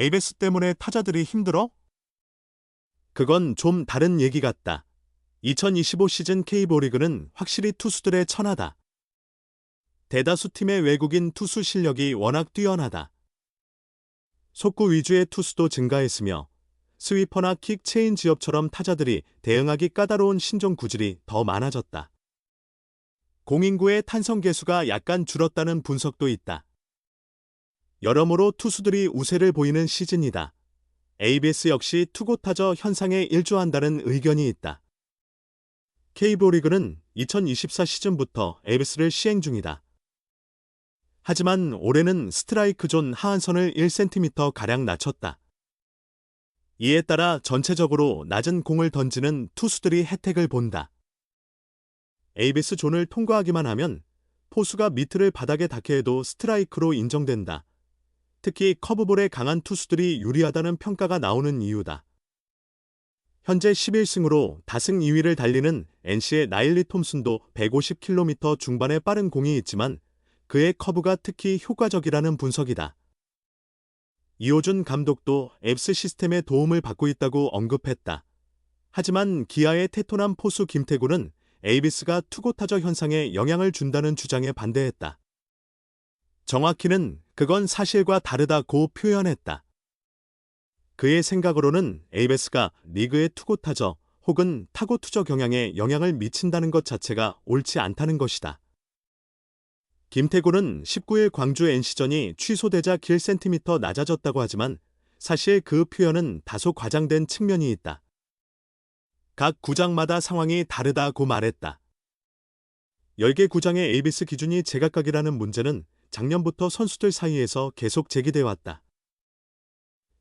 에이베스 때문에 타자들이 힘들어? 그건 좀 다른 얘기 같다. 2025 시즌 K리그 리그는 확실히 투수들의 천하다. 대다수 팀의 외국인 투수 실력이 워낙 뛰어나다. 속구 위주의 투수도 증가했으며 스위퍼나 킥 체인지업처럼 타자들이 대응하기 까다로운 신종 구질이 더 많아졌다. 공인구의 탄성 개수가 약간 줄었다는 분석도 있다. 여러모로 투수들이 우세를 보이는 시즌이다. ABS 역시 투고 타저 현상에 일조한다는 의견이 있다. K리그 리그는 2024 시즌부터 ABS를 시행 중이다. 하지만 올해는 스트라이크 존 하한선을 1cm가량 낮췄다. 이에 따라 전체적으로 낮은 공을 던지는 투수들이 혜택을 본다. ABS 존을 통과하기만 하면 포수가 미트를 바닥에 닿게 해도 스트라이크로 인정된다. 특히 커브볼에 강한 투수들이 유리하다는 평가가 나오는 이유다. 현재 11승으로 다승 2위를 달리는 NC의 나일리 톰슨도 150km 중반의 빠른 공이 있지만 그의 커브가 특히 효과적이라는 분석이다. 이호준 감독도 앱스 시스템의 도움을 받고 있다고 언급했다. 하지만 기아의 태토남 포수 김태구는 에이비스가 투고타저 현상에 영향을 준다는 주장에 반대했다. 정확히는 그건 사실과 다르다고 표현했다. 그의 생각으로는 에이비스가 리그의 투고타저 혹은 타고투저 경향에 영향을 미친다는 것 자체가 옳지 않다는 것이다. 김태구는 19일 광주 NC전이 취소되자 1cm 낮아졌다고 하지만 사실 그 표현은 다소 과장된 측면이 있다. 각 구장마다 상황이 다르다고 말했다. 10개 구장의 에이비스 기준이 제각각이라는 문제는 작년부터 선수들 사이에서 계속 제기돼 왔다.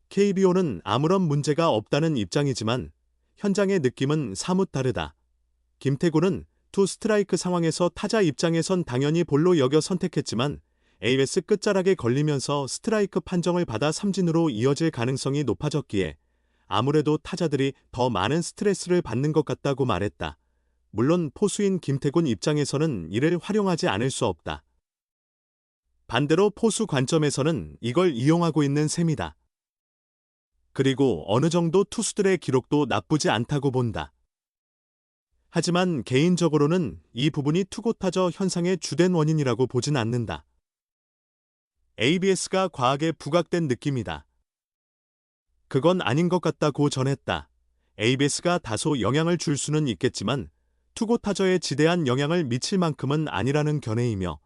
KBO는 아무런 문제가 없다는 입장이지만 현장의 느낌은 사뭇 다르다. 김태구는 투 스트라이크 상황에서 타자 입장에선 당연히 볼로 여겨 선택했지만 ABS 끝자락에 걸리면서 스트라이크 판정을 받아 삼진으로 이어질 가능성이 높아졌기에 아무래도 타자들이 더 많은 스트레스를 받는 것 같다고 말했다. 물론 포수인 김태군 입장에서는 이를 활용하지 않을 수 없다. 반대로 포수 관점에서는 이걸 이용하고 있는 셈이다. 그리고 어느 정도 투수들의 기록도 나쁘지 않다고 본다. 하지만 개인적으로는 이 부분이 투고타저 현상의 주된 원인이라고 보진 않는다. ABS가 과하게 부각된 느낌이다. 그건 아닌 것 같다고 전했다. ABS가 다소 영향을 줄 수는 있겠지만 투고타저에 지대한 영향을 미칠 만큼은 아니라는 견해이며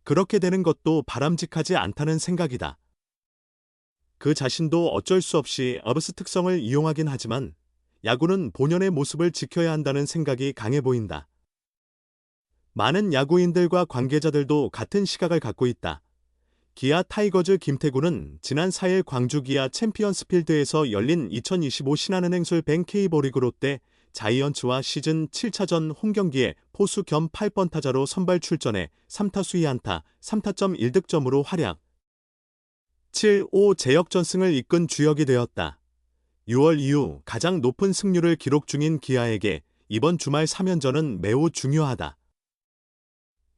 그렇게 되는 것도 바람직하지 않다는 생각이다. 그 자신도 어쩔 수 없이 어브스 특성을 이용하긴 하지만 야구는 본연의 모습을 지켜야 한다는 생각이 강해 보인다. 많은 야구인들과 관계자들도 같은 시각을 갖고 있다. 기아 타이거즈 김태구는 지난 4일 광주 기아 챔피언스필드에서 열린 2025 신한은행 술뱅 K리그 리그 롯데 자이언츠와 시즌 7차전 홈경기에 포수 겸 8번 타자로 선발 출전해 3타수 2안타, 3타점 1득점으로 활약. 7-5 제역전승을 이끈 주역이 되었다. 6월 이후 가장 높은 승률을 기록 중인 기아에게 이번 주말 3연전은 매우 중요하다.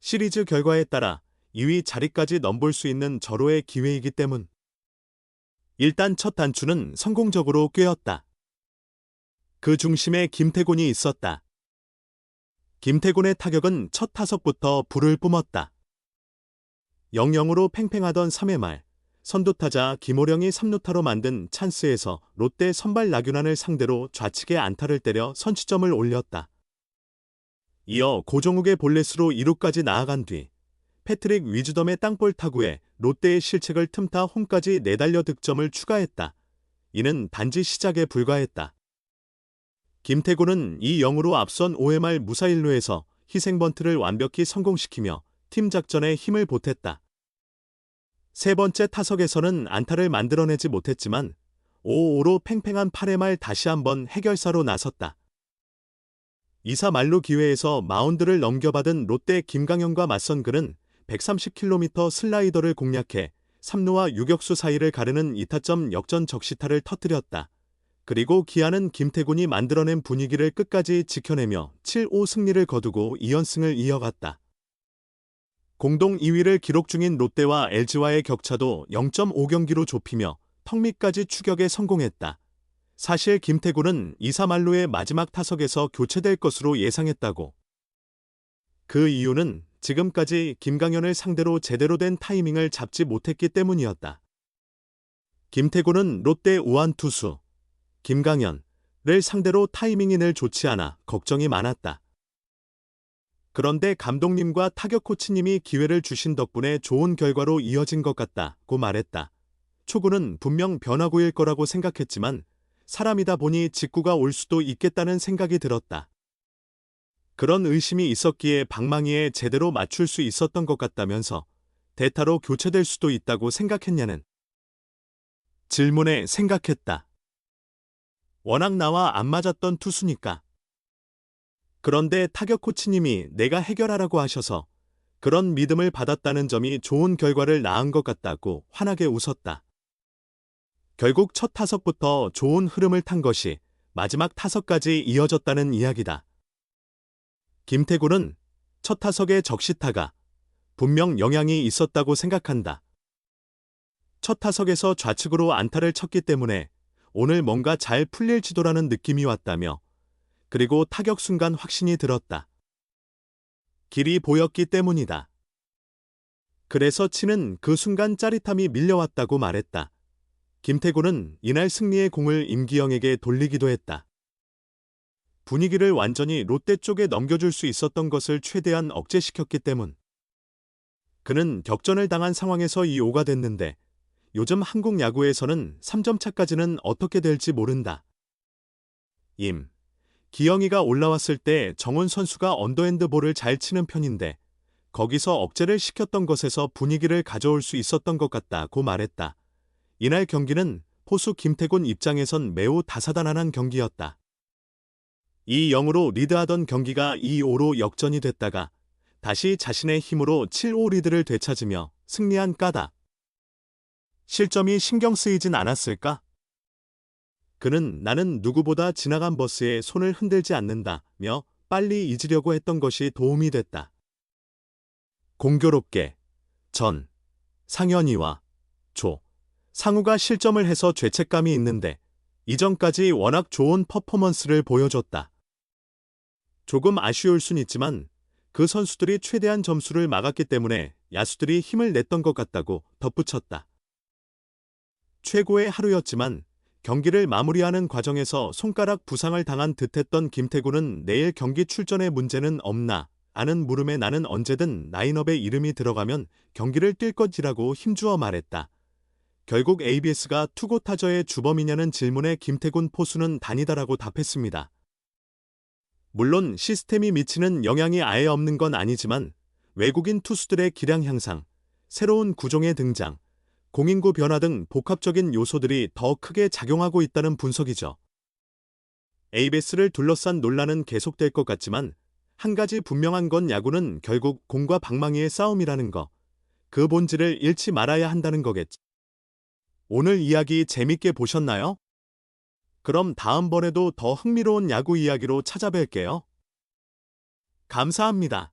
시리즈 결과에 따라 2위 자리까지 넘볼 수 있는 절호의 기회이기 때문. 일단 첫 단추는 성공적으로 꿰었다. 그 중심에 김태곤이 있었다. 김태곤의 타격은 첫 타석부터 불을 뿜었다. 0-0으로 팽팽하던 3회 말 선두타자 김호령이 3루타로 만든 찬스에서 롯데 선발 나균환을 상대로 좌측에 안타를 때려 선취점을 올렸다. 이어 고종욱의 볼넷으로 2루까지 나아간 뒤 패트릭 위즈덤의 땅볼 타구에 롯데의 실책을 틈타 홈까지 내달려 득점을 추가했다. 이는 단지 시작에 불과했다. 김태곤은 2-0으로 앞선 5회 말 무사 1루에서 희생번트를 완벽히 성공시키며 팀 작전에 힘을 보탰다. 세 번째 타석에서는 안타를 만들어내지 못했지만 5-5로 팽팽한 8회 말 다시 한번 해결사로 나섰다. 2사 만루 기회에서 마운드를 넘겨받은 롯데 김강현과 맞선 그는 130km 슬라이더를 공략해 3루와 유격수 사이를 가르는 2타점 역전 적시타를 터뜨렸다. 그리고 기아는 김태군이 만들어낸 분위기를 끝까지 지켜내며 7-5 승리를 거두고 2연승을 이어갔다. 공동 2위를 기록 중인 롯데와 LG와의 격차도 0.5경기로 좁히며 턱밑까지 추격에 성공했다. 사실 김태곤은 2-3할루의 마지막 타석에서 교체될 것으로 예상했다고. 그 이유는 지금까지 김강현을 상대로 제대로 된 타이밍을 잡지 못했기 때문이었다. 김태곤은 롯데 우완 투수 김강현을 상대로 타이밍이 늘 좋지 않아 걱정이 많았다. 그런데 감독님과 타격 코치님이 기회를 주신 덕분에 좋은 결과로 이어진 것 같다고 말했다. 초구는 분명 변화구일 거라고 생각했지만 사람이다 보니 직구가 올 수도 있겠다는 생각이 들었다. 그런 의심이 있었기에 방망이에 제대로 맞출 수 있었던 것 같다면서 대타로 교체될 수도 있다고 생각했냐는 질문에 생각했다. 워낙 나와 안 맞았던 투수니까. 그런데 타격 코치님이 내가 해결하라고 하셔서 그런 믿음을 받았다는 점이 좋은 결과를 낳은 것 같다고 환하게 웃었다. 결국 첫 타석부터 좋은 흐름을 탄 것이 마지막 타석까지 이어졌다는 이야기다. 김태곤은 첫 타석의 적시타가 분명 영향이 있었다고 생각한다. 첫 타석에서 좌측으로 안타를 쳤기 때문에 오늘 뭔가 잘 풀릴지도라는 느낌이 왔다며 그리고 타격 순간 확신이 들었다. 길이 보였기 때문이다. 그래서 치는 그 순간 짜릿함이 밀려왔다고 말했다. 김태곤은 이날 승리의 공을 임기영에게 돌리기도 했다. 분위기를 완전히 롯데 쪽에 넘겨줄 수 있었던 것을 최대한 억제시켰기 때문. 그는 격전을 당한 상황에서 2-5가 됐는데 요즘 한국 야구에서는 3점 차까지는 어떻게 될지 모른다. 기영이가 올라왔을 때 정훈 선수가 언더핸드 볼을 잘 치는 편인데 거기서 억제를 시켰던 것에서 분위기를 가져올 수 있었던 것 같다고 말했다. 이날 경기는 포수 김태곤 입장에선 매우 다사다난한 경기였다. 2-0으로 리드하던 경기가 2-5로 역전이 됐다가 다시 자신의 힘으로 7-5 리드를 되찾으며 승리한 까닭. 실점이 신경 쓰이진 않았을까? 그는 나는 누구보다 지나간 버스에 손을 흔들지 않는다며 빨리 잊으려고 했던 것이 도움이 됐다. 공교롭게 상현이와 상우가 실점을 해서 죄책감이 있는데 이전까지 워낙 좋은 퍼포먼스를 보여줬다. 조금 아쉬울 순 있지만 그 선수들이 최대한 점수를 막았기 때문에 야수들이 힘을 냈던 것 같다고 덧붙였다. 최고의 하루였지만 경기를 마무리하는 과정에서 손가락 부상을 당한 듯했던 김태곤은 내일 경기 출전에 문제는 없나 아는 물음에 나는 언제든 라인업에 이름이 들어가면 경기를 뛸 것이라고 힘주어 말했다. 결국 ABS가 투고 타저의 주범이냐는 질문에 김태곤 포수는 다니다라고 답했습니다. 물론 시스템이 미치는 영향이 아예 없는 건 아니지만 외국인 투수들의 기량 향상, 새로운 구종의 등장, 공인구 변화 등 복합적인 요소들이 더 크게 작용하고 있다는 분석이죠. ABS를 둘러싼 논란은 계속될 것 같지만 한 가지 분명한 건 야구는 결국 공과 방망이의 싸움이라는 거, 그 본질을 잃지 말아야 한다는 거겠지. 오늘 이야기 재밌게 보셨나요? 그럼 다음번에도 더 흥미로운 야구 이야기로 찾아뵐게요. 감사합니다.